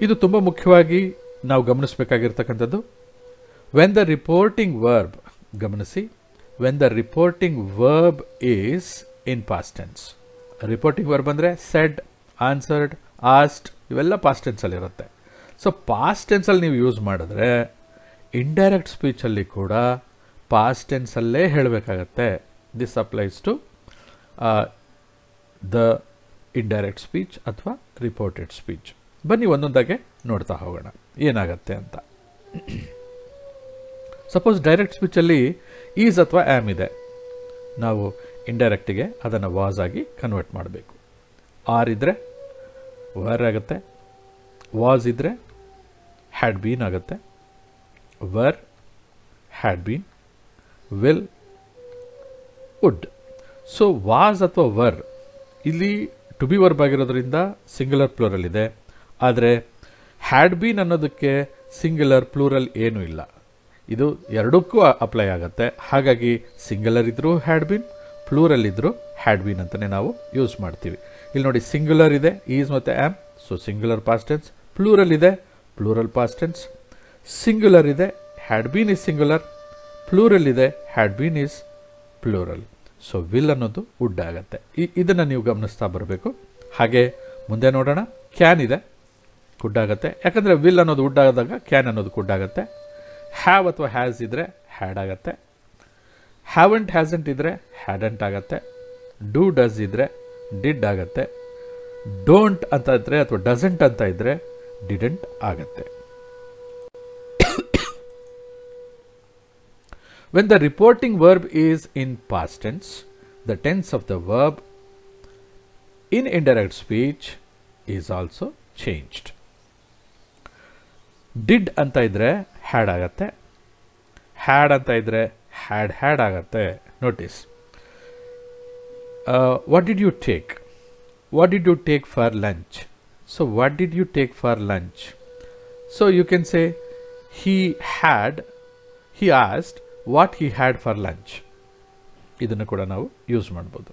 ಇದು ತುಂಬ ಮುಖ್ಯವಾಗಿ ನಾವು ಗಮನಿಸಬೇಕಾಗಿರ್ತಕ್ಕಂಥದ್ದು. ವೆನ್ ದ ರಿಪೋರ್ಟಿಂಗ್ ವರ್ಬ್, ಗಮನಿಸಿ, when the reporting verb is in past tense. Reporting verb ಅಂದರೆ ಸೆಡ್, ಆನ್ಸರ್ಡ್, ಆಸ್ಟ್, ಇವೆಲ್ಲ ಪಾಸ್ಟ್ ಟೆನ್ಸಲ್ಲಿರುತ್ತೆ. ಸೊ ಪಾಸ್ಟ್ ಟೆನ್ಸಲ್ಲಿ ನೀವು ಯೂಸ್ ಮಾಡಿದ್ರೆ ಇಂಡೈರೆಕ್ಟ್ ಸ್ಪೀಚಲ್ಲಿ ಕೂಡ ಪಾಸ್ಟ್ ಟೆನ್ಸಲ್ಲೇ ಹೇಳಬೇಕಾಗತ್ತೆ. This applies to the indirect speech ಅಥವಾ ರಿಪೋರ್ಟೆಡ್ ಸ್ಪೀಚ್. ಬನ್ನಿ ಒಂದೊಂದಾಗೆ ನೋಡ್ತಾ ಹೋಗೋಣ ಏನಾಗತ್ತೆ ಅಂತ. ಸಪೋಸ್ ಡೈರೆಕ್ಟ್ ಸ್ಪೀಚಲ್ಲಿ ಈಸ್ ಅಥವಾ ಆ್ಯಮ್ ಇದೆ, ನಾವು ಇಂಡೈರೆಕ್ಟಿಗೆ ಅದನ್ನು ವಾಸ್ ಆಗಿ ಕನ್ವರ್ಟ್ ಮಾಡಬೇಕು. ಆರ್ ಇದ್ದರೆ ವರ್ ಆಗುತ್ತೆ, ವಾಸ್ ಇದ್ದರೆ ಹ್ಯಾಡ್ ಬೀನ್ ಆಗುತ್ತೆ, were, had been, will, would. So was ಅಥವಾ ವರ್ ಇಲ್ಲಿ ಟು ಬಿ ವರ್ಬ್ ಆಗಿರೋದ್ರಿಂದ ಸಿಂಗ್ಯುಲರ್ ಪ್ಲೂರಲ್ ಇದೆ. ಆದರೆ ಹ್ಯಾಡ್ ಬೀನ್ ಅನ್ನೋದಕ್ಕೆ ಸಿಂಗ್ಯುಲರ್ ಪ್ಲೂರಲ್ ಏನೂ ಇಲ್ಲ. ಇದು ಎರಡಕ್ಕೂ ಅಪ್ಲೈ ಆಗುತ್ತೆ. ಹಾಗಾಗಿ ಸಿಂಗ್ಯುಲರ್ ಇದ್ದರೂ ಹ್ಯಾಡ್ ಬೀನ್, ಪ್ಲೂರಲ್ ಇದ್ದರೂ ಹ್ಯಾಡ್ ಬೀನ್ ಅಂತಲೇ ನಾವು ಯೂಸ್ ಮಾಡ್ತೀವಿ. ಇಲ್ಲಿ ನೋಡಿ, ಸಿಂಗ್ಯುಲರ್ ಇದೆ ಈಸ್ ಮತ್ತು am, so singular past tense. Plural ಇದೆ ಪ್ಲೂರಲ್ ಪಾಸ್ಟ್ ಟೆನ್ಸ್. ಸಿಂಗ್ಯುಲರ್ ಇದೆ had been is singular, plural ಇದೆ had been is plural. So will ಅನ್ನೋದು ವುಡ್ ಆಗುತ್ತೆ. ಇದನ್ನು ನೀವು ಗಮನಿಸ್ತಾ ಬರಬೇಕು. ಹಾಗೆ ಮುಂದೆ ನೋಡೋಣ. ಕ್ಯಾನ್ ಇದೆ, ಕುಡ್ ಆಗುತ್ತೆ, ಯಾಕಂದರೆ ವಿಲ್ ಅನ್ನೋದು ವುಡ್ ಆದಾಗ ಕ್ಯಾನ್ ಅನ್ನೋದು ಕುಡ್ ಆಗುತ್ತೆ. ಹ್ಯಾವ್ ಅಥವಾ ಹ್ಯಾಸ್ ಇದ್ದರೆ ಹ್ಯಾಡ್ ಆಗುತ್ತೆ. ಹ್ಯಾವಂಟ್ ಹ್ಯಾಸಂಟ್ ಇದ್ದರೆ ಹ್ಯಾಡಂಟ್ ಆಗುತ್ತೆ. ಡೂ ಡಸ್ ಇದ್ದರೆ ಡಿಡ್ ಆಗುತ್ತೆ. ಡೋಂಟ್ ಅಂತ ಇದ್ದರೆ ಅಥವಾ ಡಸಂಟ್ ಅಂತ ಇದ್ದರೆ ಡಿಡೆಂಟ್ ಆಗುತ್ತೆ. When the reporting verb is in past tense, the tense of the verb in indirect speech is also changed. Did ಅಂತ ಇದ್ರೆ ಹ್ಯಾಡ್ ಆಗತ್ತೆ, ಹ್ಯಾಡ್ ಅಂತ ಇದ್ರೆ ಹ್ಯಾಡ್ ಆಗತ್ತೆ. Notice, what did you take? What did you take for lunch? So what did you take for lunch? So you can say he asked what he had for lunch. ಇದನ್ನು ಕೂಡ ನಾವು use ಮಾಡ್ಬೋದು.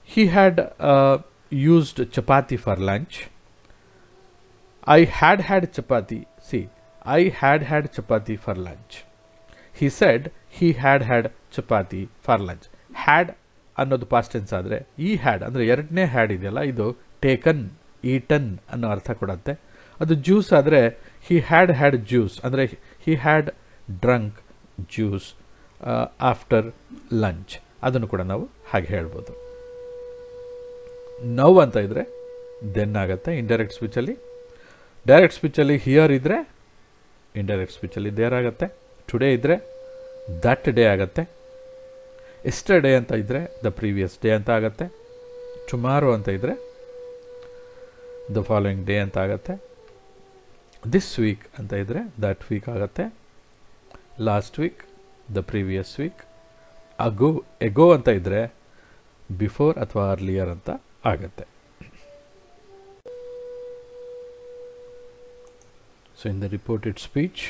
He had used chapati for lunch. I had chapati. See, I had chapati for lunch. He said he had chapati for lunch. Had ಅನ್ನೋದು past tense ಆದರೆ, he had ಅಂದರೆ ಎರಡನೇ had ಇದೆಯಲ್ಲ, ಇದು ಟೇಕನ್, ಈಟನ್ ಅನ್ನೋ ಅರ್ಥ ಕೊಡುತ್ತೆ. ಅದು ಜ್ಯೂಸ್ ಆದರೆ he had ಜ್ಯೂಸ್ ಅಂದರೆ he had drunk juice after lunch. ಅದನ್ನು ಕೂಡ ನಾವು ಹಾಗೆ ಹೇಳ್ಬೋದು. ನೌ ಅಂತ ಇದ್ದರೆ ದೆನ್ ಆಗುತ್ತೆ ಇಂಡೈರೆಕ್ಟ್ ಸ್ಪೀಚಲ್ಲಿ. ಡೈರೆಕ್ಟ್ ಸ್ಪೀಚಲ್ಲಿ ಹಿಯರ್ ಇದ್ದರೆ ಇಂಡೈರೆಕ್ಟ್ ಸ್ಪೀಚಲ್ಲಿ ದೇರ್ ಆಗುತ್ತೆ. ಟುಡೇ ಇದ್ದರೆ ದಟ್ ಡೇ ಆಗುತ್ತೆ. ಎಸ್ಟರ್ಡೇ ಅಂತ ಇದ್ದರೆ ದ ಪ್ರೀವಿಯಸ್ ಡೇ ಅಂತ ಆಗುತ್ತೆ. ಟುಮಾರೋ ಅಂತ ಇದ್ದರೆ ದ ಫಾಲೋಯಿಂಗ್ ಡೇ ಅಂತ ಆಗುತ್ತೆ. ದಿಸ್ ವೀಕ್ ಅಂತ ಇದ್ದರೆ ದಟ್ ವೀಕ್ ಆಗುತ್ತೆ. Last week the previous week. Ago ಅಂತ ಇದ್ದರೆ ಬಿಫೋರ್ ಅಥವಾ ಅರ್ಲಿಯರ್ ಅಂತ ಆಗುತ್ತೆ. So in the reported speech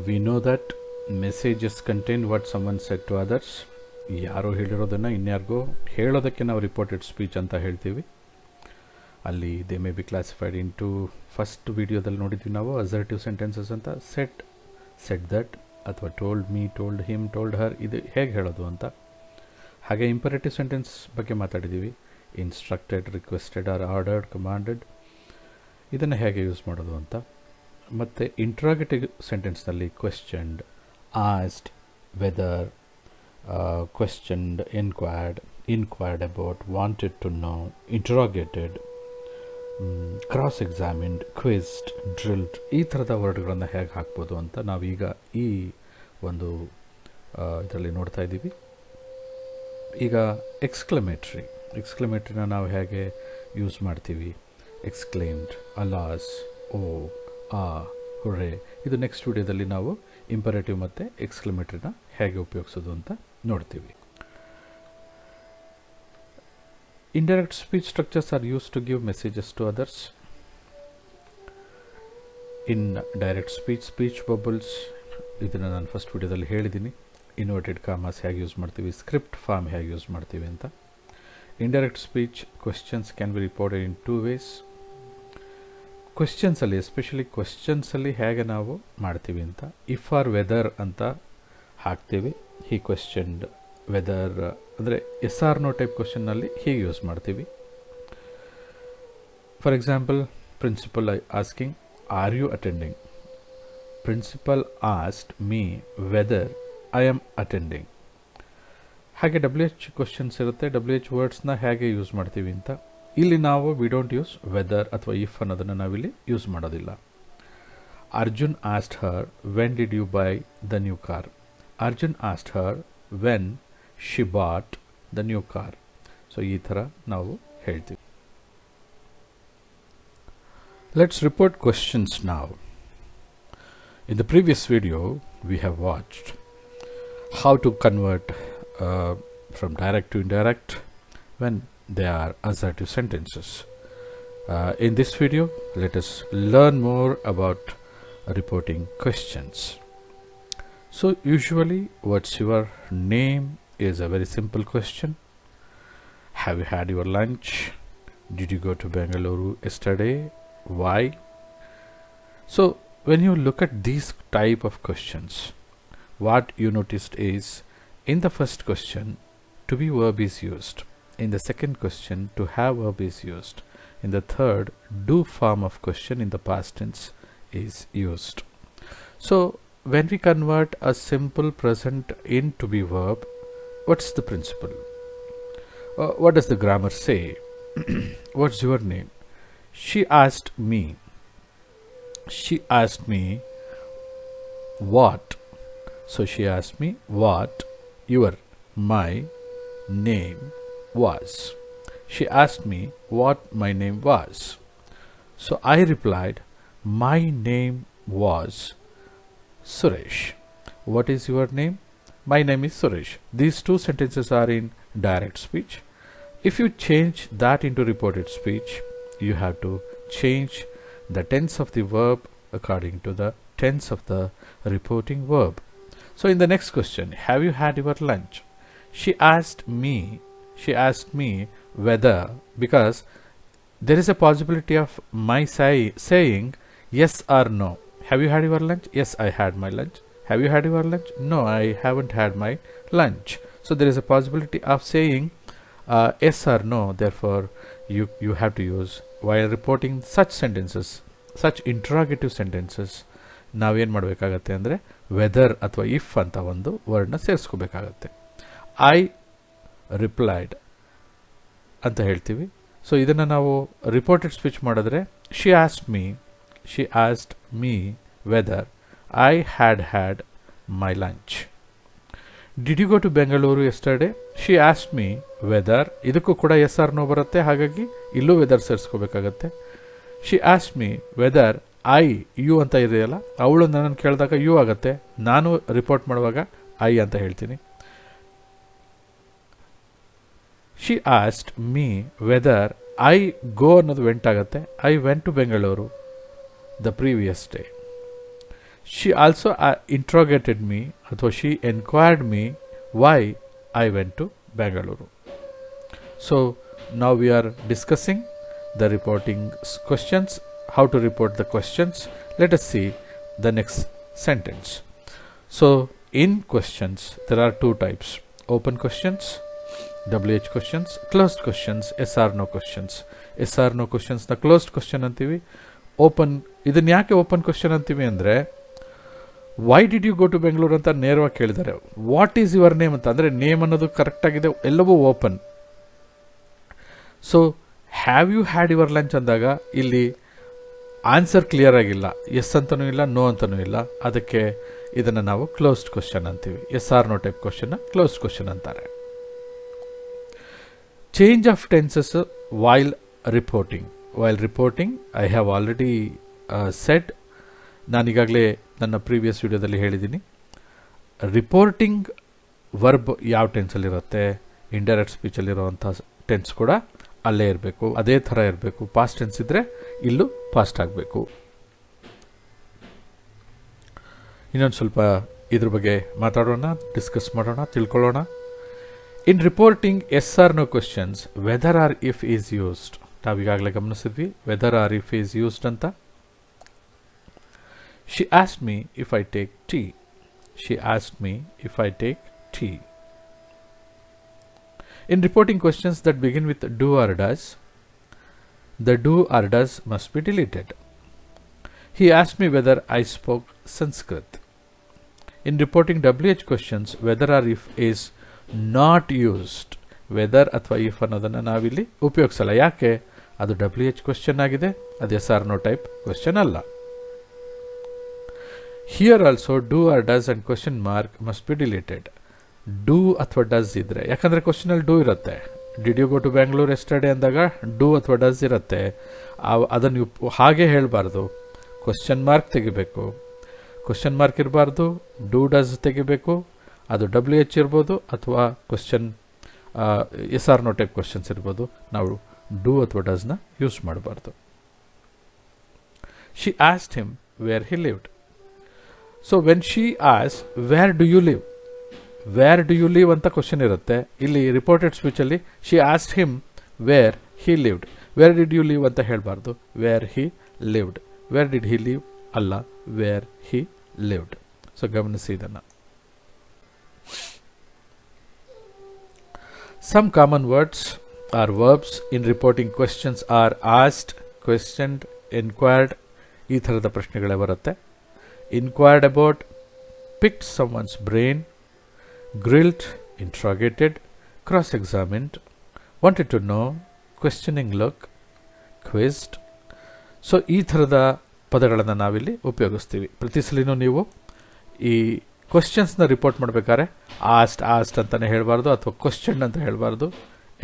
we know that messages contain what someone said to others. ಯಾರೋ ಹೇಳಿರೋದನ್ನು ಇನ್ಯಾರಿಗೋ ಹೇಳೋದಕ್ಕೆ ನಾವು ರಿಪೋರ್ಟೆಡ್ ಸ್ಪೀಚ್ ಅಂತ ಹೇಳ್ತೀವಿ. ಅಲ್ಲಿ they may be classified into, first ವಿಡಿಯೋದಲ್ಲಿ ನೋಡಿದ್ವಿ ನಾವು ಅಸರ್ಟಿವ್ ಸೆಂಟೆನ್ಸಸ್ ಅಂತ. ಸೆಡ್ ದಟ್ ಅಥವಾ told me, told him, told her, ಇದು ಹೇಗೆ ಹೇಳೋದು ಅಂತ. ಹಾಗೆ ಇಂಪರೇಟಿವ್ ಸೆಂಟೆನ್ಸ್ ಬಗ್ಗೆ ಮಾತಾಡಿದ್ದೀವಿ. Instructed, requested or ordered, commanded, ಇದನ್ನು ಹೇಗೆ ಯೂಸ್ ಮಾಡೋದು ಅಂತ. ಮತ್ತು ಇಂಟ್ರಾಗೇಟಿವ್ ಸೆಂಟೆನ್ಸ್ನಲ್ಲಿ questioned, asked, whether, questioned, inquired about, wanted to know, interrogated, cross examined, quizzed, drilled, ಈ ಥರದ ವರ್ಡ್ಗಳನ್ನು ಹೇಗೆ ಹಾಕ್ಬೋದು ಅಂತ ನಾವೀಗ ಈ ಒಂದು ಇದರಲ್ಲಿ ನೋಡ್ತಾ ಇದ್ದೀವಿ. ಈಗ ಎಕ್ಸ್ಕ್ಲಮೇಟ್ರಿನ ನಾವು ಹೇಗೆ ಯೂಸ್ ಮಾಡ್ತೀವಿ. ಎಕ್ಸ್ಕ್ಲೇಮ್ಡ್, ಅಲಾಸ್, ಓ, ಆ, ಹುರ್ರೆ. ಇದು ನೆಕ್ಸ್ಟ್ ವಿಡಿಯೋದಲ್ಲಿ ನಾವು ಇಂಪರೇಟಿವ್ ಮತ್ತು ಎಕ್ಸ್ಕ್ಲಮೇಟ್ರಿನ ಹೇಗೆ ಉಪಯೋಗಿಸೋದು ಅಂತ ನೋಡ್ತೀವಿ. Indirect speech structures are used to give messages to others. In direct speech bubbles, ಇದನ್ನು ನಾನು ಫಸ್ಟ್ ವಿಡಿಯೋದಲ್ಲಿ ಹೇಳಿದ್ದೀನಿ. ಇನ್ವರ್ಟೆಡ್ ಕಾಮರ್ಸ್ ಹೇಗೆ ಯೂಸ್ ಮಾಡ್ತೀವಿ, ಸ್ಕ್ರಿಪ್ಟ್ ಫಾರ್ಮ್ ಹೇಗೆ ಯೂಸ್ ಮಾಡ್ತೀವಿ ಅಂತ. Indirect speech questions can be reported in 2 ways. ಕ್ವೆಶ್ಚನ್ಸಲ್ಲಿ ಎಸ್ಪೆಷಲಿ ಕ್ವೆಶ್ಚನ್ಸಲ್ಲಿ ಹೇಗೆ ನಾವು ಮಾಡ್ತೀವಿ ಅಂತ ಇಫ್ ಆರ್ ವೆದರ್ ಅಂತ ಹಾಕ್ತೀವಿ. ಹಿ ಕ್ವೆಶ್ಚನ್ಡ್ ವೆದರ್ ಅಂದರೆ ಎಸ್ ಆರ್ ನೋ ಟೈಪ್ ಕ್ವೆಶ್ಚನ್ನಲ್ಲಿ ಹೀಗೆ ಯೂಸ್ ಮಾಡ್ತೀವಿ. For example principal asking are you attending. Principal asked me whether I am attending. ಹಾಗೆ WH ಕ್ವೆಶ್ಚನ್ಸ್ ಇರುತ್ತೆ. WH ವರ್ಡ್ಸ್ನ ಹೇಗೆ ಯೂಸ್ ಮಾಡ್ತೀವಿ ಅಂತ ಇಲ್ಲಿ ನಾವು ವಿ ಡೋಂಟ್ ಯೂಸ್ ವೆದರ್ ಅಥವಾ ಇಫ್ ಅನ್ನೋದನ್ನು ನಾವಿಲ್ಲಿ ಯೂಸ್ ಮಾಡೋದಿಲ್ಲ. Arjun asked her when did you buy the new car. Arjun asked her when she bought the new car. So ಈ ಥರ ನಾವು ಹೇಳ್ತೀವಿ. ಲೆಟ್ಸ್ ರಿಪೋರ್ಟ್ ಕ್ವೆಶ್ಚನ್ಸ್ ನಾವ್. In the previous video, we have watched how to convert from direct to indirect when they are assertive sentences. In this video, let us learn more about reporting questions. So usually, what's your name is a very simple question. Have you had your lunch? Did you go to Bengaluru yesterday? Why? So when you look at these type of questions, what you noticed is in the first question to be verb is used, in the second question to have verb is used, in the third do form of question in the past tense is used. So when we convert a simple present in to be verb, what's the principle? What does the grammar say? What's your name? She asked me. She asked me what. So she asked me what my name was. She asked me what my name was. So I replied, my name was Suresh. What is your name? My name is Suresh. These two sentences are in direct speech. If you change that into reported speech, you have to change the tense of the verb according to the tense of the reporting verb. So in the next question, have you had your lunch? She asked me whether, because there is a possibility of my saying yes or no. Have you had your lunch? Yes, I had my lunch. Have you had your lunch? No, I haven't had my lunch. So there is a possibility of saying yes or no. Therefore you have to use, while reporting such sentences, such interrogative sentences, ನಾವೇನು ಮಾಡಬೇಕಾಗತ್ತೆ ಅಂದರೆ weather ಅಥವಾ if ಅಂತ ಒಂದು ವರ್ಡ್ನ ಸೇರಿಸ್ಕೋಬೇಕಾಗತ್ತೆ. I replied ಅಂತ ಹೇಳ್ತೀವಿ. So ಇದನ್ನು ನಾವು ರಿಪೋರ್ಟೆಡ್ ಸ್ಪೀಚ್ ಮಾಡಿದ್ರೆ she asked me whether I had my lunch. Did you go to Bengaluru yesterday? She asked me whether. ಇದಕ್ಕೂ ಕೂಡ ಎಸ್ ಆರ್ ನೋ ಬರುತ್ತೆ, ಹಾಗಾಗಿ ಇಲ್ಲೂ ವೆದರ್ ಸೇರಿಸ್ಕೋಬೇಕಾಗತ್ತೆ. She asked me whether you ಅಂತ ಇದೆಯಲ್ಲ, ಅವಳು ನನ್ನನ್ನು ಕೇಳಿದಾಗ ಯು ಆಗುತ್ತೆ, ನಾನು ರಿಪೋರ್ಟ್ ಮಾಡುವಾಗ ಐ ಅಂತ ಹೇಳ್ತೀನಿ. She asked me whether I go ಅನ್ನೋದು ವೆಂಟ್ ಆಗುತ್ತೆ. I went to Bengaluru the previous day. She also interrogated me ಅಥವಾ she enquired me why I went to Bengaluru. So ನಾವು we are discussing the reporting questions, how to report the questions. Let us see the next sentence. So in questions there are two types: open questions, WH questions, closed questions, yes or no questions. Yes or no questions na closed question antivi. Open idann yake open question antivi andre, why did you go to Bengaluru ಅಂತ ನೇರವಾಗಿ ಕೇಳಿದ್ದಾರೆ. What is your name ಅಂತ ಅಂದರೆ name ಅನ್ನೋದು correct ಆಗಿದೆ, ಎಲ್ಲವೂ open. So have you had your lunch ಅಂದಾಗ ಇಲ್ಲಿ ಆನ್ಸರ್ ಕ್ಲಿಯರ್ ಆಗಿಲ್ಲ, ಎಸ್ ಅಂತನೂ ಇಲ್ಲ, ನೋ ಅಂತನೂ ಇಲ್ಲ. ಅದಕ್ಕೆ ಇದನ್ನು ನಾವು ಕ್ಲೋಸ್ಡ್ ಕ್ವಶನ್ ಅಂತೀವಿ. Yes or no type question closed question ಅಂತಾರೆ. Change of tenses while reporting I have already said. ನಾನೀಗಾಗಲೇ ನನ್ನ ಪ್ರೀವಿಯಸ್ ವಿಡಿಯೋದಲ್ಲಿ ಹೇಳಿದ್ದೀನಿ, ರಿಪೋರ್ಟಿಂಗ್ ವರ್ಬ್ ಯಾವ ಟೆನ್ಸಲ್ಲಿರುತ್ತೆ, ಇಂಡೈರೆಕ್ಟ್ ಸ್ಪೀಚಲ್ಲಿರುವಂಥ ಟೆನ್ಸ್ ಕೂಡ ಅಲ್ಲೇ ಇರಬೇಕು, ಅದೇ ಥರ ಇರಬೇಕು. ಪಾಸ್ಟ್ ಟೆನ್ಸ್ ಇದ್ದರೆ ಇಲ್ಲೂ ಪಾಸ್ಟ್ ಆಗಬೇಕು. ಇನ್ನೊಂದು ಸ್ವಲ್ಪ ಇದ್ರ ಬಗ್ಗೆ ಮಾತಾಡೋಣ, ಡಿಸ್ಕಸ್ ಮಾಡೋಣ, ತಿಳ್ಕೊಳ್ಳೋಣ. In reporting yes or no questions whether or if is used. ನಾವೀಗಾಗಲೇ ಗಮನಿಸಿದ್ವಿ whether or if is used ಅಂತ. She asked me if I take tea. She asked me if I take tea. In reporting questions that begin with do or does, the do or does must be deleted. He asked me whether I spoke Sanskrit. In reporting WH questions, whether or if is not used. Whether ಅಥವಾ if ಅನ್ನೋದನ್ನು ನಾವಿಲ್ಲಿ ಉಪಯೋಗಿಸಲ್ಲ. ಯಾಕೆ? ಅದು WH question ಆಗಿದೆ, ಅದು yes or no type question ಅಲ್ಲ. Here also do or does and question mark must be deleted. Do ಅಥವಾ does ಇದ್ರೆ, ಯಾಕಂದರೆ ಕ್ವಶನಲ್ಲಿ ಡೂ ಇರುತ್ತೆ. Did you go to Bangalore yesterday ಅಂದಾಗ ಡೂ ಅಥವಾ ಡಸ್ ಇರುತ್ತೆ. ಅದನ್ನು ನೀವು ಹಾಗೆ ಹೇಳಬಾರ್ದು, ಕ್ವಶನ್ ಮಾರ್ಕ್ ತೆಗಿಬೇಕು. ಕ್ವಶನ್ ಮಾರ್ಕ್ ಇರಬಾರ್ದು, ಡೂ ಡಸ್ ತೆಗಿಬೇಕು. ಅದು WH ಇರ್ಬೋದು ಅಥವಾ question yes or no type questions ಇರ್ಬೋದು. ನಾವು ಡೂ ಅಥವಾ ಡಸ್ನ ಯೂಸ್ ಮಾಡಬಾರ್ದು. She asked him where he lived. So when she asked where do you live, where do you live ಅಂತ ಕ್ವಶನ್ ಇರುತ್ತೆ. ಇಲ್ಲಿ ರಿಪೋರ್ಟೆಡ್ ಸ್ಪೀಚಲ್ಲಿ she asked him where he lived. Where did you live ಅಂತ ಹೇಳಬಾರ್ದು, where he lived. Where did he live ಅಲ್ಲ, where he lived. So ಗಮನಿಸಿ ಇದನ್ನು. Some common words or verbs in reporting questions are asked, questioned, enquired. ಈ ಥರದ ಪ್ರಶ್ನೆಗಳೇ ಬರುತ್ತೆ. Inquired about, picked someone's brain, grilled, interrogated, cross-examined, wanted to know, questioning look, quizzed. So ಈ ಥರದ ಪದಗಳನ್ನು ನಾವಿಲ್ಲಿ ಉಪಯೋಗಿಸ್ತೀವಿ. ಪ್ರತಿ ಸಲಿನೂ ನೀವು ಈ ಕ್ವಶನ್ಸ್ನ ರಿಪೋರ್ಟ್ ಮಾಡಬೇಕಾದ್ರೆ ಆಸ್ಟ್ ಅಂತಲೇ ಹೇಳಬಾರ್ದು, ಅಥವಾ ಕ್ವಶನ್ ಅಂತ ಹೇಳಬಾರ್ದು.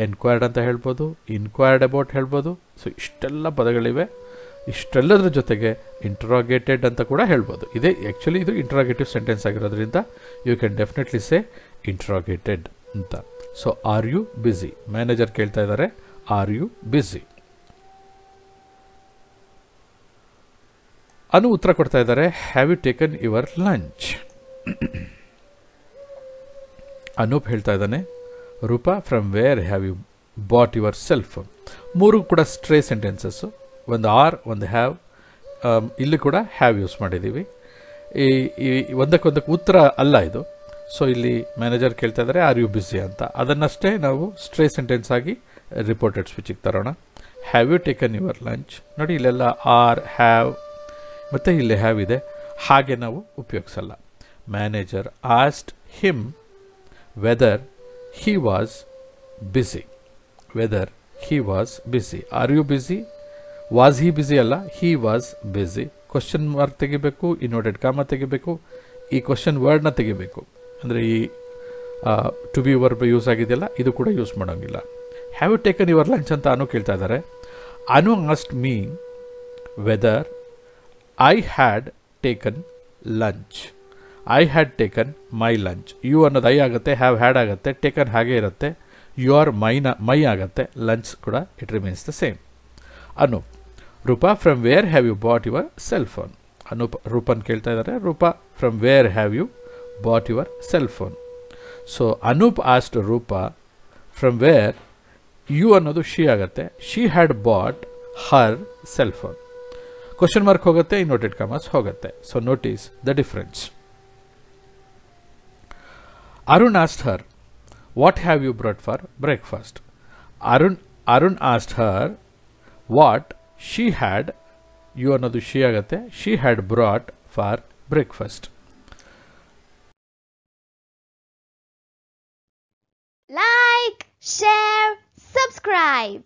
ಎನ್ಕ್ವೈರ್ಡ್ ಅಂತ ಹೇಳ್ಬೋದು, ಇನ್ಕ್ವೈರ್ಡ್ ಅಬೌಟ್ ಹೇಳ್ಬೋದು. ಸೊ ಇಷ್ಟೆಲ್ಲ ಪದಗಳಿವೆ. ಇಷ್ಟೆಲ್ಲದ್ರ ಜೊತೆಗೆ ಇಂಟ್ರಾಗೇಟೆಡ್ ಅಂತ ಕೂಡ ಹೇಳ್ಬೋದು. ಇದೇ ಆ್ಯಕ್ಚುಲಿ ಇದು ಇಂಟ್ರಾಗೇಟಿವ್ ಸೆಂಟೆನ್ಸ್ ಆಗಿರೋದ್ರಿಂದ you can definitely say interrogated ಅಂತ. So are you busy, manager ಕೇಳ್ತಾ ಇದ್ದಾರೆ, ಆರ್ ಯು ಬ್ಯುಸಿ. ಅನು ಉತ್ತರ ಕೊಡ್ತಾ ಇದ್ದಾರೆ, have you taken your lunch. Anoop ಹೇಳ್ತಾ ಇದ್ದಾನೆ, Rupa from where have you bought your cell phone. ಮೂರು ಕೂಡ ಸ್ಟ್ರೇ ಸೆಂಟೆನ್ಸಸ್ಸು. ಒಂದು ಆರ್, ಒಂದು ಹ್ಯಾವ್. ಇಲ್ಲಿ ಕೂಡ ಹ್ಯಾವ್ ಯೂಸ್ ಮಾಡಿದ್ದೀವಿ. ಈ ಒಂದಕ್ಕೊಂದಕ್ಕೆ ಉತ್ತರ ಅಲ್ಲ ಇದು. ಸೊ ಇಲ್ಲಿ ಮ್ಯಾನೇಜರ್ ಕೇಳ್ತಾ ಇದ್ದಾರೆ ಆರ್ ಯು ಬ್ಯುಸಿ ಅಂತ. ಅದನ್ನಷ್ಟೇ ನಾವು ಸ್ಟ್ರೇ ಸೆಂಟೆನ್ಸ್ ಆಗಿ ರಿಪೋರ್ಟೆಡ್ ಸ್ಪೀಚಿಗೆ ತರೋಣ. Have you taken your lunch. ನೋಡಿ ಇಲ್ಲೆಲ್ಲ ಆರ್, ಹ್ಯಾವ್ ಮತ್ತು ಇಲ್ಲಿ ಹ್ಯಾವ್ ಇದೆ. ಹಾಗೆ ನಾವು ಉಪಯೋಗಿಸಲ್ಲ. Manager asked him whether he was busy. Whether he was busy. Are you busy? Was he busy ಅಲ್ಲ, he was busy. Question mark ತೆಗಿಬೇಕು, ಇನ್ವರ್ಟೆಡ್ ಕಾಮ ತೆಗಿಬೇಕು, ಈ ಕ್ವಶನ್ ವರ್ಡ್ನ ತೆಗಿಬೇಕು. ಅಂದರೆ ಈ ಟು ಬಿ ವರ್ಬ್ ಯೂಸ್ ಆಗಿದೆಯಲ್ಲ, ಇದು ಕೂಡ ಯೂಸ್ ಮಾಡೋಂಗಿಲ್ಲ. Have you taken your lunch ಅಂತ ಅನು ಕೇಳ್ತಾ ಇದ್ದಾರೆ. Anu asked me whether I had taken lunch. I had taken my lunch. You ಅನ್ನೋದು ಐ ಆಗುತ್ತೆ, ಹ್ಯಾವ್ ಹ್ಯಾಡ್ ಆಗುತ್ತೆ, ಟೇಕನ್ ಹಾಗೆ ಇರುತ್ತೆ, ಯು ಆರ್ ಮೈ ಆಗುತ್ತೆ, ಲಂಚ್ ಕೂಡ it remains the same. Anoop, Roopa from where have you bought your cell phone. Anoop ರೂಪನ್ ಕೇಳ್ತಾ ಇದ್ದಾರೆ, Roopa from where have you bought your cell phone. So Anoop asked Rupa from where, you ಅನ್ನೋದು she ಆಗುತ್ತೆ, she had bought her cell phone. Question mark ಹೋಗುತ್ತೆ, inverted commas ಹೋಗುತ್ತೆ. So notice the difference. Arun asked her, what have you brought for breakfast. Arun asked her what she had, you ಅನ್ನೋದು she ಆಗುತ್ತೆ, she had brought for breakfast. Like, share, subscribe.